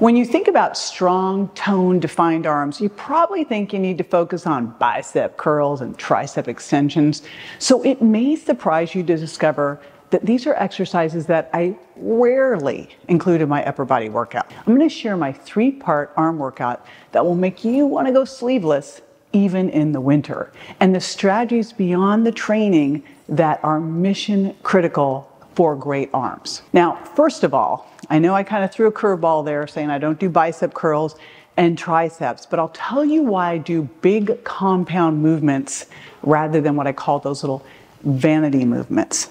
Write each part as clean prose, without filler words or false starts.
When you think about strong, toned, defined arms, you probably think you need to focus on bicep curls and tricep extensions. So it may surprise you to discover that these are exercises that I rarely include in my upper body workout. I'm going to share my 3-part arm workout that will make you want to go sleeveless even in the winter, and the strategies beyond the training that are mission critical for great arms. Now, first of all, I know I kind of threw a curveball there saying I don't do bicep curls and triceps, but I'll tell you why I do big compound movements rather than what I call those little vanity movements.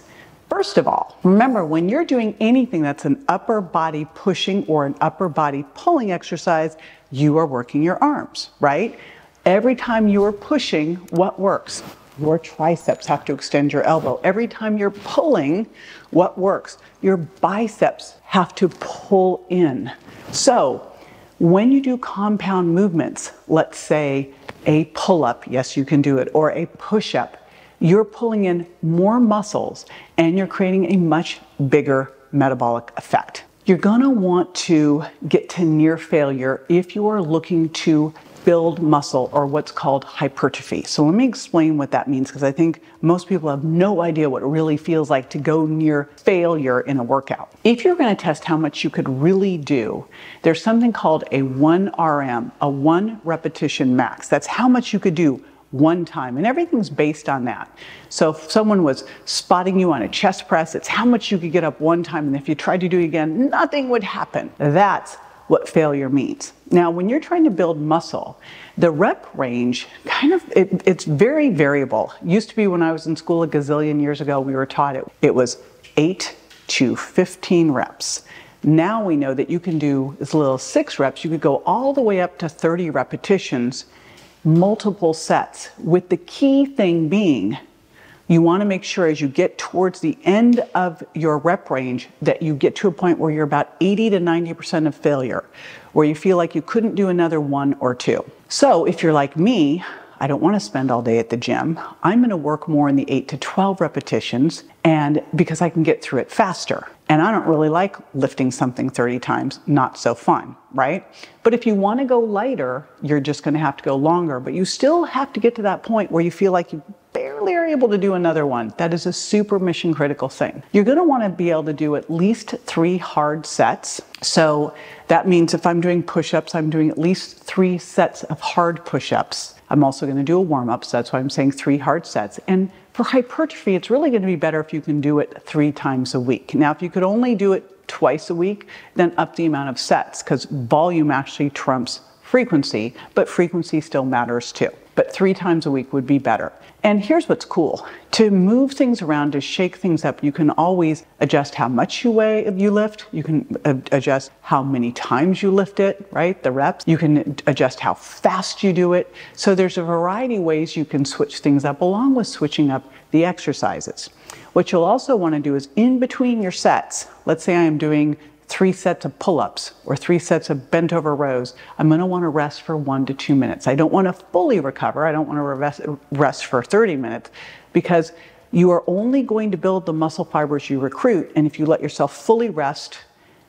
First of all, remember when you're doing anything that's an upper body pushing or an upper body pulling exercise, you are working your arms, right? Every time you are pushing, what works? Your triceps have to extend your elbow. Every time you're pulling, what works? Your biceps have to pull in. So when you do compound movements, let's say a pull-up, yes, you can do it, or a push-up, you're pulling in more muscles and you're creating a much bigger metabolic effect. You're gonna want to get to near failure if you are looking to build muscle, or what's called hypertrophy. So let me explain what that means, because I think most people have no idea what it really feels like to go near failure in a workout. If you're going to test how much you could really do, there's something called a 1RM, a 1 repetition max. That's how much you could do one time, and everything's based on that. So if someone was spotting you on a chest press, it's how much you could get up one time, and if you tried to do it again, nothing would happen. That's what failure means. Now, when you're trying to build muscle, the rep range it's very variable. Used to be when I was in school a gazillion years ago, we were taught it was 8 to 15 reps. Now we know that you can do as little as 6 reps. You could go all the way up to 30 repetitions, multiple sets, with the key thing being you want to make sure as you get towards the end of your rep range that you get to a point where you're about 80 to 90% of failure, where you feel like you couldn't do another 1 or 2. So if you're like me, I don't want to spend all day at the gym. I'm going to work more in the 8 to 12 repetitions, and because I can get through it faster. And I don't really like lifting something 30 times, not so fun, right? But if you want to go lighter, you're just going to have to go longer, but you still have to get to that point where you feel like you barely are able to do another one. That is a super mission critical thing. You're going to want to be able to do at least 3 hard sets. So that means if I'm doing push-ups, I'm doing at least 3 sets of hard push-ups. I'm also going to do a warm-up, so that's why I'm saying 3 hard sets. And for hypertrophy, it's really going to be better if you can do it 3 times a week. Now, if you could only do it twice a week, then up the amount of sets, because volume actually trumps frequency, but frequency still matters too. But 3 times a week would be better. And here's what's cool. To move things around, to shake things up, you can always adjust how much you lift. You can adjust how many times you lift it, right? The reps. You can adjust how fast you do it. So there's a variety of ways you can switch things up, along with switching up the exercises. What you'll also want to do is in between your sets, let's say I am doing 3 sets of pull-ups or 3 sets of bent over rows, I'm going to want to rest for 1 to 2 minutes. I don't want to fully recover. I don't want to rest for 30 minutes, because you are only going to build the muscle fibers you recruit. And if you let yourself fully rest,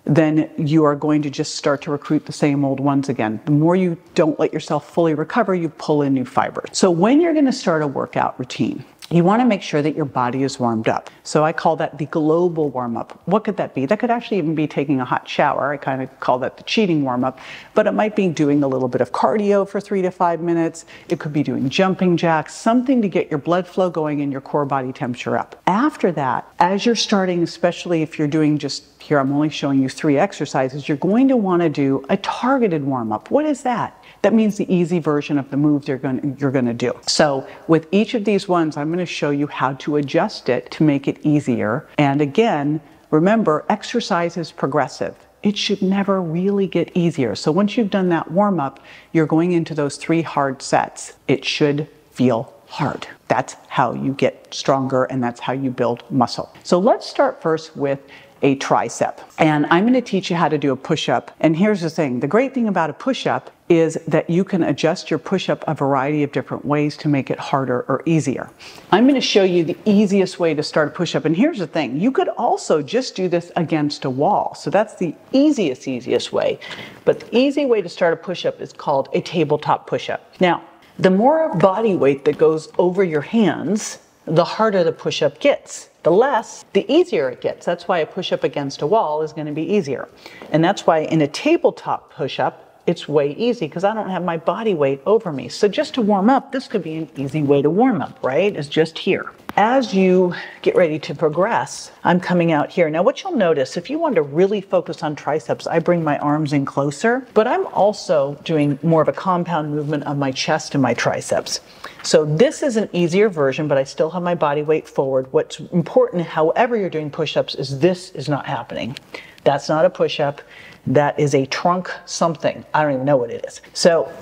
then you are going to just start to recruit the same old ones again. The more you don't let yourself fully recover, you pull in new fibers. So when you're going to start a workout routine, you want to make sure that your body is warmed up. So I call that the global warm-up. What could that be? That could actually even be taking a hot shower. I kind of call that the cheating warm-up. But it might be doing a little bit of cardio for 3 to 5 minutes. It could be doing jumping jacks, something to get your blood flow going and your core body temperature up. After that, as you're starting, especially if you're doing just, here I'm only showing you 3 exercises, you're going to want to do a targeted warm-up. What is that? That means the easy version of the moves you're going to do. So with each of these ones, I'm going to show you how to adjust it to make it easier. And again, remember, exercise is progressive. It should never really get easier. So once you've done that warm-up, you're going into those 3 hard sets. It should feel hard. That's how you get stronger, and that's how you build muscle. So let's start first with a tricep. And I'm going to teach you how to do a push-up. And here's the thing. The great thing about a push-up is that you can adjust your push-up a variety of different ways to make it harder or easier. I'm going to show you the easiest way to start a push-up. And here's the thing. You could also just do this against a wall. So that's the easiest way. But the easy way to start a push-up is called a tabletop push-up. Now, the more body weight that goes over your hands, the harder the push-up gets. The less, the easier it gets. That's why a push-up against a wall is going to be easier. And that's why in a tabletop push-up, it's way easy because I don't have my body weight over me. So just to warm up, this could be an easy way to warm up, right? It's just here. As you get ready to progress, I'm coming out here. Now what you'll notice, if you want to really focus on triceps, I bring my arms in closer, but I'm also doing more of a compound movement of my chest and my triceps. So this is an easier version, but I still have my body weight forward. What's important, however you're doing push-ups, is this is not happening. That's not a push-up. That is a trunk something. I don't even know what it is. So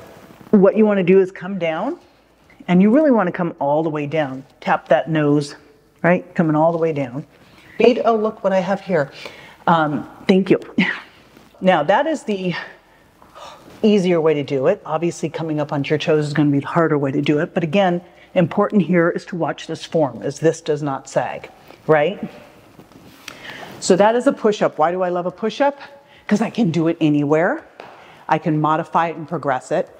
what you want to do is come down, and you really want to come all the way down. Tap that nose, right? Coming all the way down. Oh, look what I have here. Thank you. Now that is the easier way to do it. Obviously coming up onto your toes is going to be the harder way to do it. But again, important here is to watch this form as this does not sag, right? So that is a push-up. Why do I love a push-up? Because I can do it anywhere. I can modify it and progress it.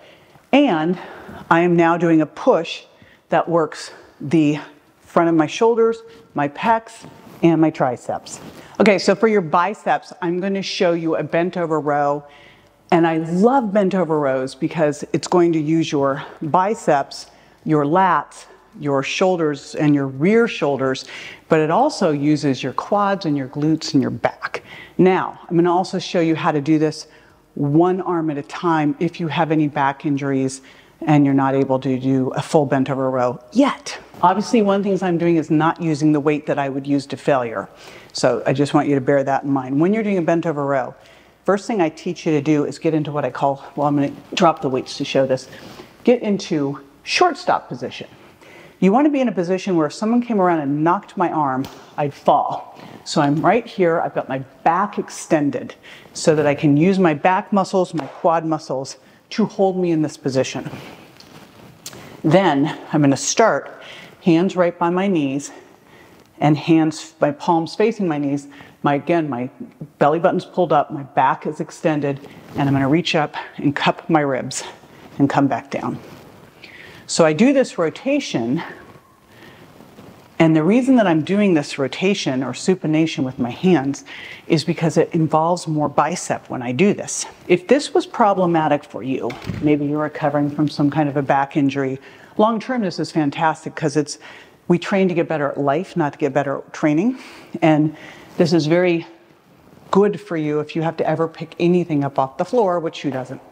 And I am now doing a push that works the front of my shoulders, my pecs, and my triceps. Okay, so for your biceps, I'm going to show you a bent over row. And I love bent over rows because it's going to use your biceps, your lats, your shoulders, and your rear shoulders, but it also uses your quads and your glutes and your back. Now, I'm going to also show you how to do this one arm at a time if you have any back injuries and you're not able to do a full bent over row yet. Obviously, one of the things I'm doing is not using the weight that I would use to failure. So I just want you to bear that in mind. When you're doing a bent over row, first thing I teach you to do is get into what I call, well, I'm going to drop the weights to show this, get into shortstop position. You want to be in a position where if someone came around and knocked my arm, I'd fall. So I'm right here, I've got my back extended so that I can use my back muscles, my quad muscles to hold me in this position. Then I'm going to start hands right by my knees and hands, my palms facing my knees. Again, my belly button's pulled up, my back is extended, and I'm going to reach up and cup my ribs and come back down. So I do this rotation, and the reason that I'm doing this rotation or supination with my hands is because it involves more bicep when I do this. If this was problematic for you, maybe you're recovering from some kind of a back injury, long term this is fantastic because we train to get better at life, not to get better at training. And this is very good for you if you have to ever pick anything up off the floor, which who doesn't.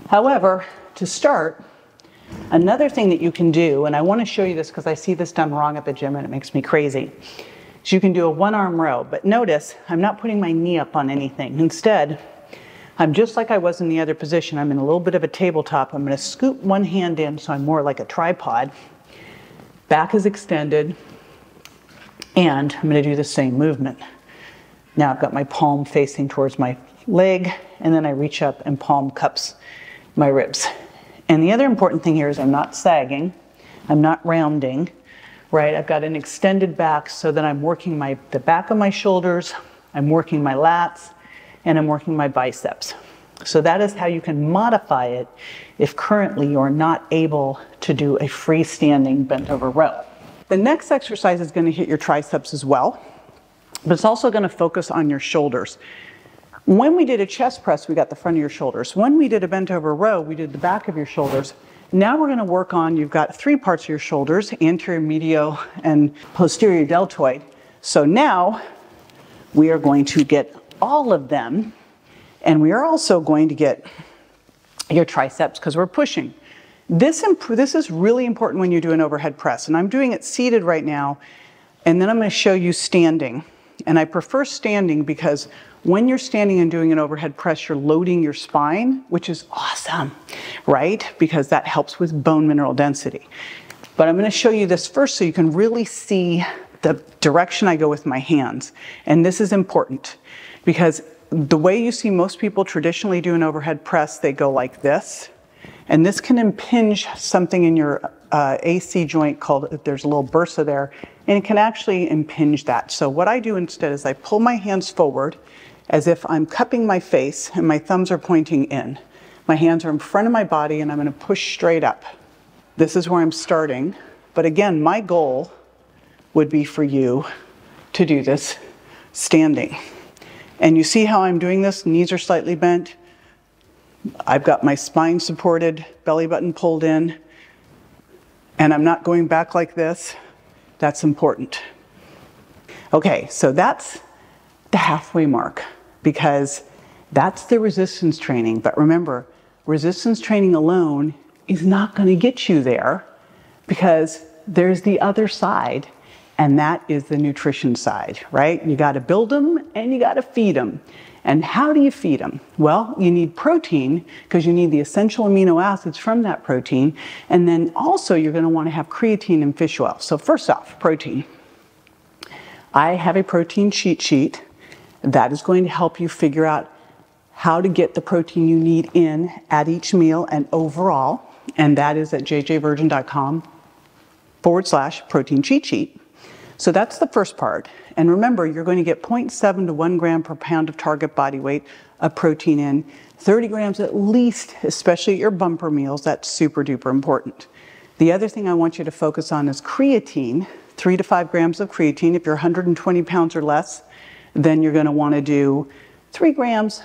However, to start, another thing that you can do, and I want to show you this because I see this done wrong at the gym and it makes me crazy, is you can do a one-arm row. But notice, I'm not putting my knee up on anything. Instead, I'm just like I was in the other position. I'm in a little bit of a tabletop. I'm going to scoop one hand in so I'm more like a tripod. Back is extended. And I'm going to do the same movement. Now I've got my palm facing towards my leg, and then I reach up and palm cups my ribs. And the other important thing here is I'm not sagging, I'm not rounding, right? I've got an extended back so that I'm working the back of my shoulders, I'm working my lats, and I'm working my biceps. So that is how you can modify it if currently you're not able to do a freestanding bent over row. The next exercise is going to hit your triceps as well, but it's also going to focus on your shoulders. When we did a chest press, we got the front of your shoulders. When we did a bent over row, we did the back of your shoulders. Now we're going to work on, you've got three parts of your shoulders, anterior, medial, and posterior deltoid. So now we are going to get all of them, and we are also going to get your triceps because we're pushing. This is really important when you do an overhead press, and I'm doing it seated right now, and then I'm going to show you standing. And I prefer standing because when you're standing and doing an overhead press, you're loading your spine, which is awesome, right? Because that helps with bone mineral density. But I'm going to show you this first so you can really see the direction I go with my hands. And this is important because the way you see most people traditionally do an overhead press, they go like this. And this can impinge something in your AC joint called, there's a little bursa there, and it can actually impinge that. So what I do instead is I pull my hands forward as if I'm cupping my face and my thumbs are pointing in. My hands are in front of my body and I'm going to push straight up. This is where I'm starting. But again, my goal would be for you to do this standing. And you see how I'm doing this? Knees are slightly bent. I've got my spine supported, belly button pulled in, and I'm not going back like this. That's important. Okay, so that's the halfway mark because that's the resistance training. But remember, resistance training alone is not going to get you there because there's the other side, and that is the nutrition side, right? You got to build them and you got to feed them. And how do you feed them? Well, you need protein because you need the essential amino acids from that protein. And then also you're going to want to have creatine and fish oil. So first off, protein. I have a protein cheat sheet that is going to help you figure out how to get the protein you need in at each meal and overall. And that is at jjvirgin.com/protein cheat sheet. So that's the first part. And remember, you're going to get 0.7 to 1 gram per pound of target body weight of protein in, 30 grams at least, especially at your bumper meals. That's super duper important. The other thing I want you to focus on is creatine, 3 to 5 grams of creatine. If you're 120 pounds or less, then you're going to want to do 3 grams,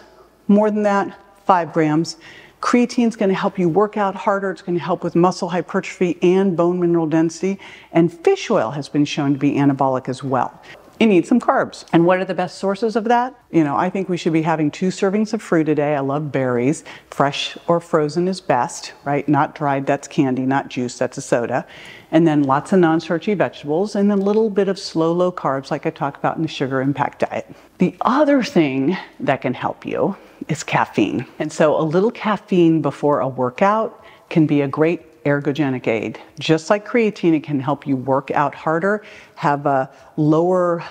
more than that, 5 grams. Creatine is going to help you work out harder. It's going to help with muscle hypertrophy and bone mineral density. And fish oil has been shown to be anabolic as well. You need some carbs. And what are the best sources of that? You know, I think we should be having 2 servings of fruit a day. I love berries. Fresh or frozen is best, right? Not dried, that's candy, not juice, that's a soda. And then lots of non-starchy vegetables, and then a little bit of slow, low carbs like I talk about in the sugar impact diet. The other thing that can help you is caffeine. And so a little caffeine before a workout can be a great ergogenic aid. Just like creatine, it can help you work out harder, have a lower,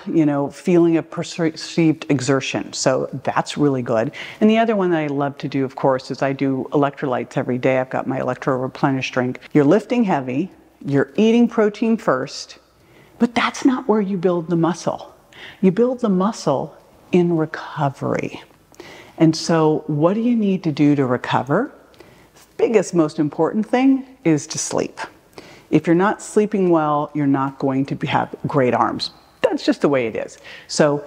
feeling of perceived exertion. So that's really good. And the other one that I love to do, of course, is I do electrolytes every day. I've got my ElectroReplenish drink. You're lifting heavy, you're eating protein first, but that's not where you build the muscle. You build the muscle in recovery. And so what do you need to do to recover? Biggest, most important thing is to sleep. If you're not sleeping well, you're not going to have great arms. That's just the way it is. So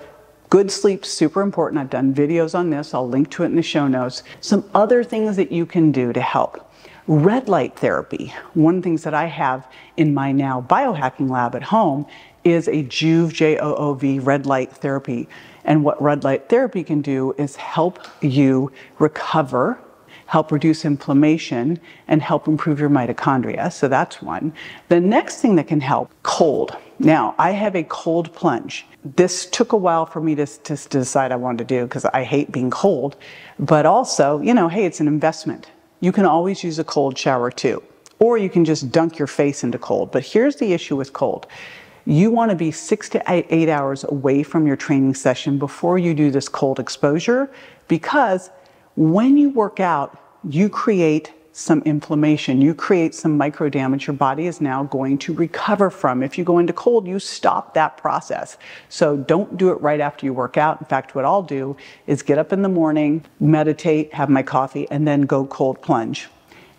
good sleep, super important. I've done videos on this. I'll link to it in the show notes. Some other things that you can do to help. Red light therapy. One of the things that I have in my now biohacking lab at home is a Joovv, J-O-O-V, red light therapy. And what red light therapy can do is help you recover, help reduce inflammation, and help improve your mitochondria. So that's one. The next thing that can help, cold. Now, I have a cold plunge. This took a while for me to decide I wanted to do because I hate being cold. But also, hey, it's an investment. You can always use a cold shower too. Or you can just dunk your face into cold. But here's the issue with cold. You want to be 6 to 8 hours away from your training session before you do this cold exposure, because when you work out, you create some inflammation, you create some micro damage your body is now going to recover from. If you go into cold, you stop that process. So don't do it right after you work out. In fact, what I'll do is get up in the morning, meditate, have my coffee, and then go cold plunge.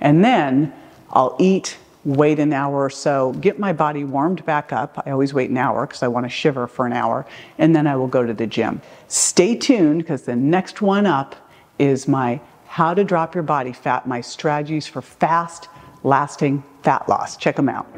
And then I'll eat, wait an hour or so, get my body warmed back up. I always wait an hour because I want to shiver for an hour, and then I will go to the gym. Stay tuned because the next one up is my How to Drop Your Body Fat, my strategies for fast, lasting fat loss. Check them out.